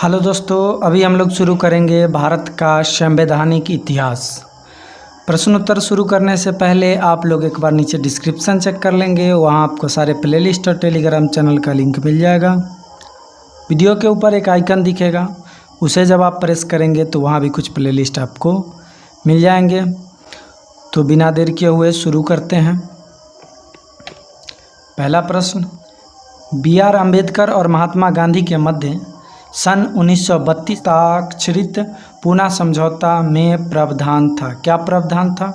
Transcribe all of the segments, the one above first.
Hello दोस्तों, अभी हम लोग शुरू करेंगे भारत का संवैधानिक इतिहास। प्रश्नोत्तर शुरू करने से पहले आप लोग एक बार नीचे डिस्क्रिप्शन चेक कर लेंगे, वहाँ आपको सारे प्लेलिस्ट और टेलीग्राम चैनल का लिंक मिल जाएगा। वीडियो के ऊपर एक आइकन दिखेगा, उसे जब आप प्रेस करेंगे तो वहाँ भी कुछ प्लेलिस्ट आपको मिल जाएंगे। तो बिना देर किए हुए शुरू करते हैं। पहला प्रश्न, B.R. अम्बेडकर और महात्मा गांधी के मध्य सन 1932 हस्ताक्षरित पूना समझौता में प्रावधान था। क्या प्रावधान था?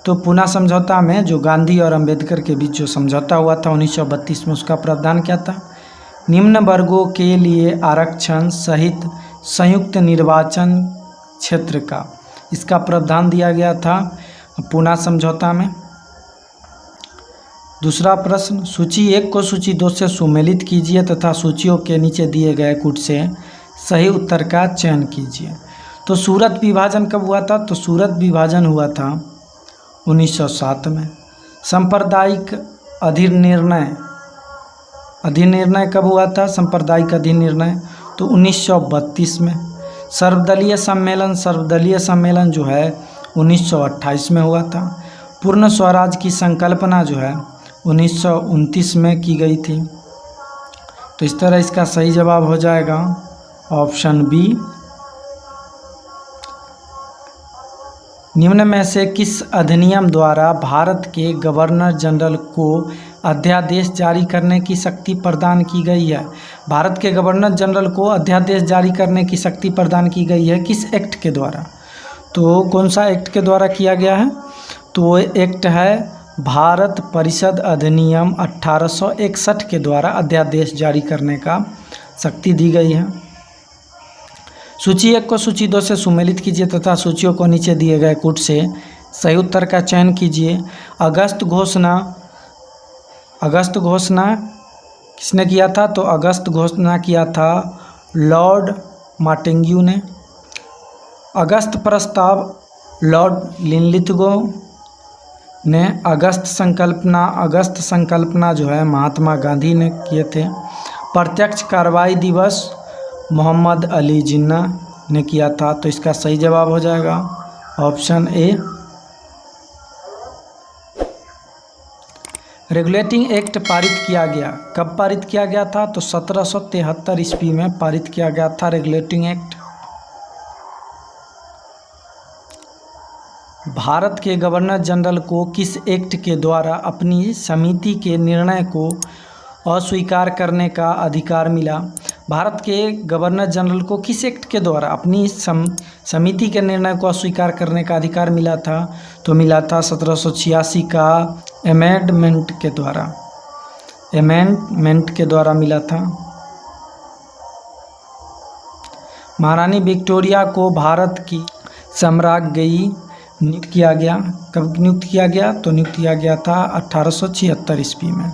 तो पूना समझौता में जो गांधी और अम्बेडकर के बीच जो समझौता हुआ था 1932 में, उसका प्रावधान क्या था? निम्न वर्गों के लिए आरक्षण सहित संयुक्त निर्वाचन क्षेत्र का, इसका प्रावधान दिया गया था पूना समझौता में। दूसरा प्रश्न, सूची 1 को सूची 2 से सुमेलित कीजिए तथा सूचियों के नीचे दिए गए कूट से सही उत्तर का चयन कीजिए। तो सूरत विभाजन कब हुआ था? तो सूरत विभाजन हुआ था 1907 में। सांप्रदायिक अधिनिर्णय कब हुआ था? सांप्रदायिक अधिनिर्णय तो 1932 में। सर्वदलीय सम्मेलन जो है 1928 में हुआ था। पूर्ण स्वराज की संकल्पना जो है 1929 में की गई थी। तो इस तरह इसका सही जवाब हो जाएगा ऑप्शन बी। निम्न में से किस अधिनियम द्वारा भारत के गवर्नर जनरल को अध्यादेश जारी करने की शक्ति प्रदान की गई है? भारत के गवर्नर जनरल को अध्यादेश जारी करने की शक्ति प्रदान की गई है किस एक्ट के द्वारा? तो कौन सा एक्ट के द्वारा किया गया है? तो वो एक्ट है भारत परिषद अधिनियम 1861 के द्वारा अध्यादेश जारी करने का शक्ति दी गई है। सूची 1 को सूची 2 से सुमेलित कीजिए तथा सूचियों को नीचे दिए गए कूट से सही उत्तर का चयन कीजिए। अगस्त घोषणा किसने किया था? तो अगस्त घोषणा किया था लॉर्ड मार्टिन्यू ने। अगस्त प्रस्ताव लॉर्ड लिनलिथगो ने। अगस्त संकल्पना जो है महात्मा गांधी ने किए थे। प्रत्यक्ष कार्रवाई दिवस मोहम्मद अली जिन्ना ने किया था। तो इसका सही जवाब हो जाएगा ऑप्शन ए। रेगुलेटिंग एक्ट पारित किया गया, कब पारित किया गया था? तो 1773 ईस्वी में पारित किया गया था रेगुलेटिंग एक्ट। भारत के गवर्नर जनरल को किस एक्ट के द्वारा अपनी समिति के निर्णय को अस्वीकार करने का अधिकार मिला? भारत के गवर्नर जनरल को किस एक्ट के द्वारा अपनी समिति के निर्णय को अस्वीकार करने का अधिकार मिला था? तो मिला था 1786 का अमेंडमेंट के द्वारा मिला था। महारानी विक्टोरिया को भारत की सम्राज्ञी नियुक्त किया गया। कब नियुक्त किया गया? तो नियुक्त किया गया था 1876 ईस्वी में।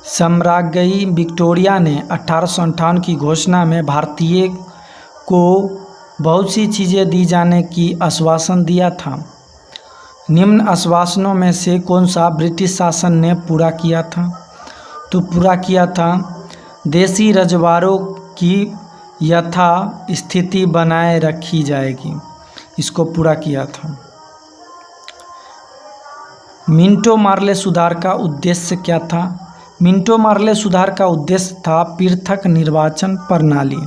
सम्राज्ञी विक्टोरिया ने 1858 की घोषणा में भारतीय को बहुत सी चीज़ें दी जाने की आश्वासन दिया था। निम्न आश्वासनों में से कौन सा ब्रिटिश शासन ने पूरा किया था? तो पूरा किया था देसी रजवाड़ों की यथा स्थिति बनाए रखी जाएगी, इसको पूरा किया था। मिंटो मार्ले सुधार का उद्देश्य क्या था? मिंटो मार्ले सुधार का उद्देश्य था पृथक निर्वाचन प्रणाली।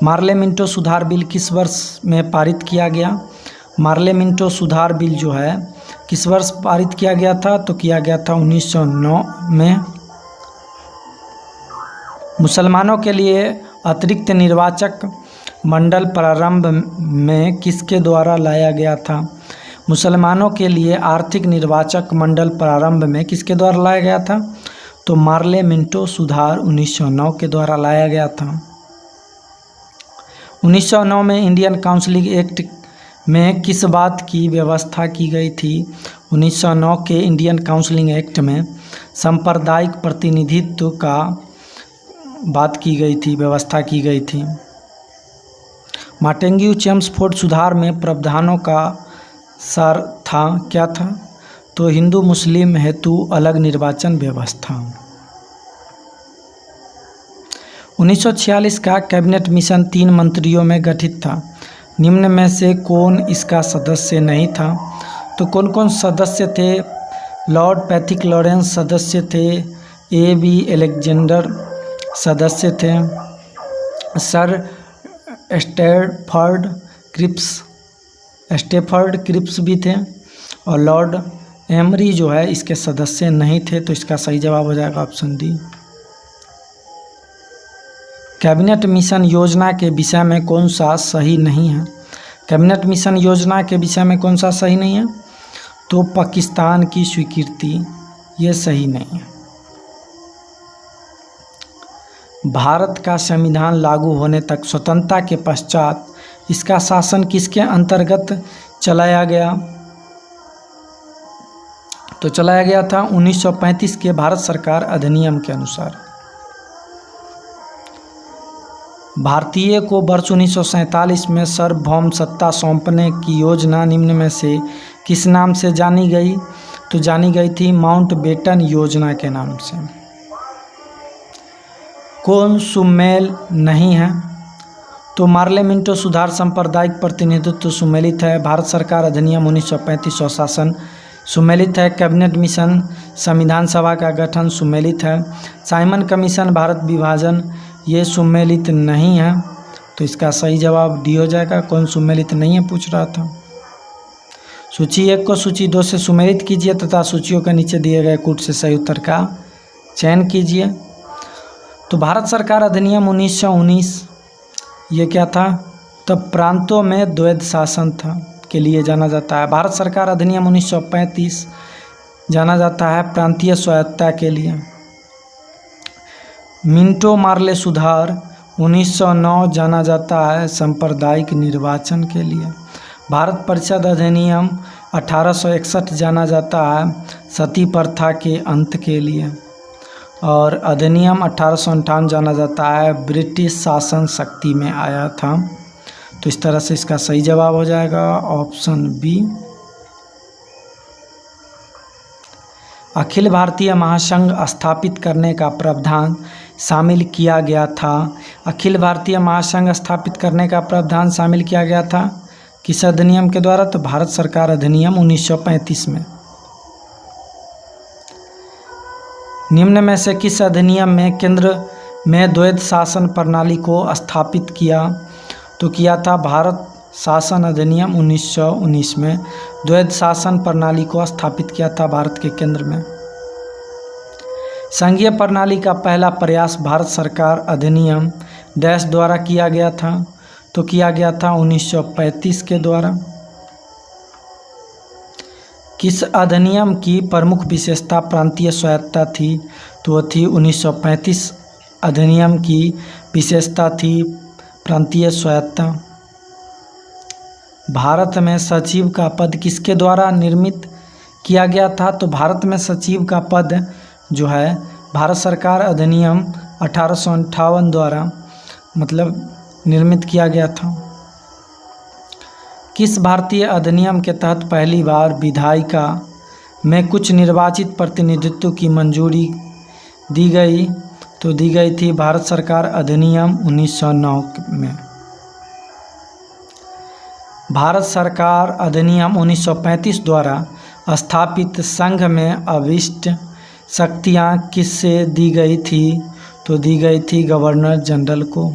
मार्ले मिंटो सुधार बिल किस वर्ष में पारित किया गया? मार्ले मिंटो सुधार बिल जो है किस वर्ष पारित किया गया था? तो किया गया था 1909 में। मुसलमानों के लिए अतिरिक्त निर्वाचक मंडल प्रारंभ में किसके द्वारा लाया गया था? मुसलमानों के लिए आर्थिक निर्वाचक मंडल प्रारंभ में किसके द्वारा लाया गया था? तो मार्ले मिंटो सुधार 1909 के द्वारा लाया गया था। 1909 में इंडियन काउंसिल एक्ट में किस बात की व्यवस्था की गई थी? 1909 के इंडियन काउंसिल एक्ट में सांप्रदायिक प्रतिनिधित्व का बात की गई थी, व्यवस्था की गई थी। मार्टिन्यू चेम्सफोर्ड सुधार में प्रावधानों का सार था, क्या था? तो हिंदू मुस्लिम हेतु अलग निर्वाचन व्यवस्था। 1946 का कैबिनेट मिशन 3 मंत्रियों में गठित था। निम्न में से कौन इसका सदस्य नहीं था? तो कौन कौन सदस्य थे? लॉर्ड पैथिक लॉरेंस सदस्य थे, A.B. अलेक्जेंडर सदस्य थे, सर स्टेफर्ड क्रिप्स भी थे, और लॉर्ड एमरी जो है इसके सदस्य नहीं थे। तो इसका सही जवाब हो जाएगा ऑप्शन डी। कैबिनेट मिशन योजना के विषय में कौन सा सही नहीं है? कैबिनेट मिशन योजना के विषय में कौन सा सही नहीं है? तो पाकिस्तान की स्वीकृति, ये सही नहीं है। भारत का संविधान लागू होने तक स्वतंत्रता के पश्चात इसका शासन किसके अंतर्गत चलाया गया? तो चलाया गया था 1935 के भारत सरकार अधिनियम के अनुसार। भारतीय को वर्ष 1947 में सार्वभौम सत्ता सौंपने की योजना निम्न में से किस नाम से जानी गई? तो जानी गई थी माउंटबेटन योजना के नाम से। कौन सुमेल नहीं है? तो मार्ले मिंटो सुधार सांप्रदायिक प्रतिनिधित्व सुमेलित है। भारत सरकार अधिनियम 1935 स्वशासन सुमेलित है। कैबिनेट मिशन संविधान सभा का गठन सुमेलित है। साइमन कमीशन भारत विभाजन ये सुमेलित नहीं है। तो इसका सही जवाब डी हो जाएगा। कौन सुमेलित नहीं है पूछ रहा था। सूची 1 को सूची 2 से सुमेलित कीजिए तथा सूचियों के नीचे दिए गए कूट से सही उत्तर का चयन कीजिए। तो भारत सरकार अधिनियम 1919 ये क्या था? तो प्रांतों में द्वैध शासन था के लिए जाना जाता है। भारत सरकार अधिनियम 1935 जाना जाता है प्रांतीय स्वायत्तता के लिए। मिंटो मार्ले सुधार 1909 जाना जाता है सांप्रदायिक निर्वाचन के लिए। भारत परिषद अधिनियम 1861 जाना जाता है सती प्रथा के अंत के लिए। और अधिनियम 1858 जाना जाता है ब्रिटिश शासन शक्ति में आया था। तो इस तरह से इसका सही जवाब हो जाएगा ऑप्शन बी। अखिल भारतीय महासंघ स्थापित करने का प्रावधान शामिल किया गया था। अखिल भारतीय महासंघ स्थापित करने का प्रावधान शामिल किया गया था किस अधिनियम के द्वारा? तो भारत सरकार अधिनियम 1935 में। निम्न में से किस अधिनियम में केंद्र में द्वैध शासन प्रणाली को स्थापित किया? तो किया था भारत शासन अधिनियम 1919 में द्वैध शासन प्रणाली को स्थापित किया था भारत के केंद्र में। संघीय प्रणाली का पहला प्रयास भारत सरकार अधिनियम डैश द्वारा किया गया था। तो किया गया था 1935 के द्वारा। किस अधिनियम की प्रमुख विशेषता प्रांतीय स्वायत्तता थी? तो वो थी 1935 अधिनियम की विशेषता थी प्रांतीय स्वायत्तता। भारत में सचिव का पद किसके द्वारा निर्मित किया गया था? तो भारत में सचिव का पद जो है भारत सरकार अधिनियम 1858 द्वारा निर्मित किया गया था। किस भारतीय अधिनियम के तहत पहली बार विधायिका में कुछ निर्वाचित प्रतिनिधित्व की मंजूरी दी गई? तो दी गई थी भारत सरकार अधिनियम 1909 में। भारत सरकार अधिनियम 1935 द्वारा स्थापित संघ में अविष्ट शक्तियाँ किससे दी गई थी? तो दी गई थी गवर्नर जनरल को।